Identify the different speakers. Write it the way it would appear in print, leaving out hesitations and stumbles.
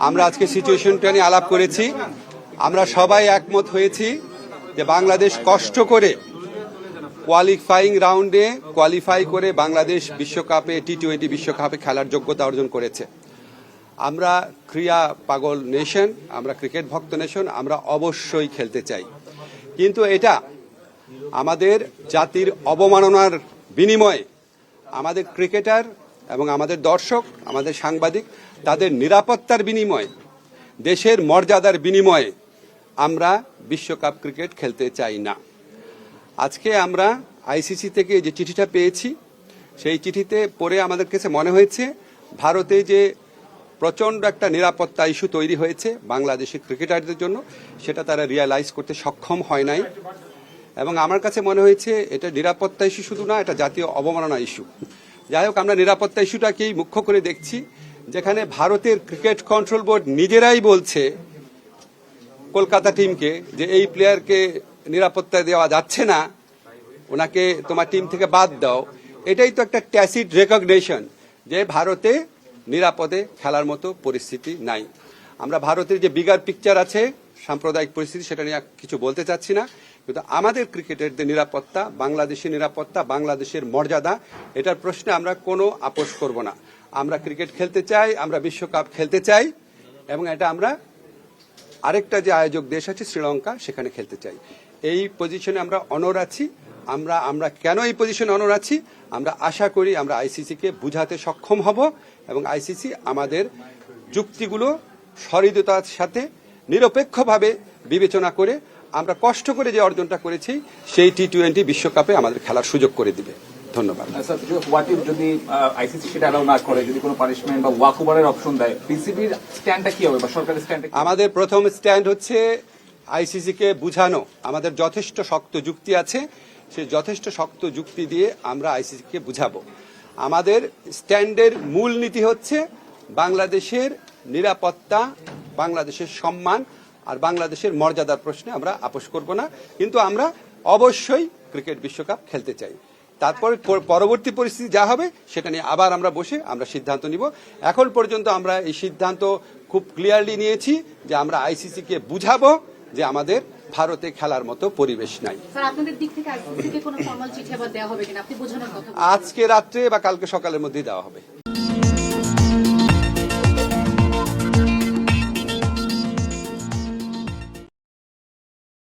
Speaker 1: আমরা আজকে সিচুয়েশনটা নিয়ে আলাপ করেছি। আমরা সবাই একমত হয়েছি যে বাংলাদেশ কষ্ট করে কোয়ালিফাইং রাউন্ডে কোয়ালিফাই করে বাংলাদেশ বিশ্বকাপে টি-20 বিশ্বকাপে খেলার যোগ্যতা অর্জন করেছে। আমরা ক্রীড়া পাগল নেশন, আমরা ক্রিকেট ভক্ত নেশন, আমরা অবশ্যই খেলতে চাই, কিন্তু এটা আমাদের জাতির অবমাননার বিনিময়ে আমাদের ক্রিকেটার এবং আমাদের দর্শক, আমাদের সাংবাদিক, তাদের নিরাপত্তার বিনিময়ে, দেশের মর্যাদার বিনিময়ে আমরা বিশ্বকাপ ক্রিকেট খেলতে চাই না। আজকে আমরা আইসিসি থেকে যে চিঠিটা পেয়েছি, সেই চিঠিতে পড়ে আমাদের কাছে মনে হয়েছে ভারতে যে প্রচণ্ড একটা নিরাপত্তা ইস্যু তৈরি হয়েছে বাংলাদেশের ক্রিকেটারদের জন্য, সেটা তারা রিয়ালাইজ করতে সক্ষম হয় নাই। এবং আমার কাছে মনে হয়েছে এটা নিরাপত্তা ইস্যু শুধু না, এটা জাতীয় অবমাননা ইস্যু। যাই হোক, আমরা নিরাপত্তা ইস্যুটাকেই মুখ্য করে দেখছি, যেখানে ভারতের ক্রিকেট কন্ট্রোল বোর্ড নিজেরাই বলছে কলকাতা টিমকে যে এই প্লেয়ারকে নিরাপত্তা দেওয়া যাচ্ছে না, ওনাকে তোমার টিম থেকে বাদ দাও। এটাই তো একটা ট্যাসিড রেকগনিশন যে ভারতে নিরাপদে খেলার মতো পরিস্থিতি নাই। আমরা ভারতের যে বিগার পিকচার আছে, সাম্প্রদায়িক পরিস্থিতি, সেটা নিয়ে কিছু বলতে চাচ্ছি না, কিন্তু আমাদের ক্রিকেটারদের নিরাপত্তা, বাংলাদেশের নিরাপত্তা, বাংলাদেশের মর্যাদা, এটার প্রশ্নে আমরা কোনো আপোষ করব না। আমরা ক্রিকেট খেলতে চাই, আমরা বিশ্বকাপ খেলতে চাই, এবং এটা আমরা আরেকটা যে আয়োজক দেশ আছে শ্রীলঙ্কা, সেখানে খেলতে চাই। এই পজিশনে আমরা অনর আছি। আমরা কেন এই পজিশনে অনর আছি? আমরা আশা করি আমরা আইসিসিকে বুঝাতে সক্ষম হব, এবং আইসিসি আমাদের যুক্তিগুলো সহৃদয়তার সাথে নিরপেক্ষভাবে বিবেচনা করে আমরা কষ্ট করে যে অর্জনটা করেছি সেই টি-20 বিশ্বকাপে আমাদের খেলার সুযোগ করে দিবে। ধন্যবাদ।
Speaker 2: যদি আইসিসি সেটা অ্যালাউ না করে, যদি কোনো পানিশমেন্ট বা ওয়াক ওভারের অপশন দেয়, পিসিবির স্ট্যান্ডটা কি হবে বা সরকারের স্ট্যান্ড?
Speaker 1: আমাদের প্রথম স্ট্যান্ড হচ্ছে আইসিসিকে বুঝানো। আমাদের যথেষ্ট শক্ত যুক্তি আছে, সেই যথেষ্ট শক্ত যুক্তি দিয়ে আমরা আইসিসিকে বুঝাবো। আমাদের স্ট্যান্ডের মূল নীতি হচ্ছে বাংলাদেশের নিরাপত্তা, বাংলাদেশের সম্মান আর বাংলাদেশের মর্যাদার প্রশ্নে আমরা আপোষ করব না, কিন্তু আমরা অবশ্যই ক্রিকেট বিশ্বকাপ খেলতে চাই। তারপর পরবর্তী পরিস্থিতি যা হবে সেটা নিয়ে আবার আমরা বসে আমরা সিদ্ধান্ত নিব। এখন পর্যন্ত আমরা এই সিদ্ধান্ত খুব ক্লিয়ারলি নিয়েছি যে আমরা আইসিসিকে বুঝাবো যে আমাদের ভারতে খেলার মতো পরিবেশ নাই। আজকে রাত্রে বা কালকে সকালের মধ্যেই দেওয়া হবে।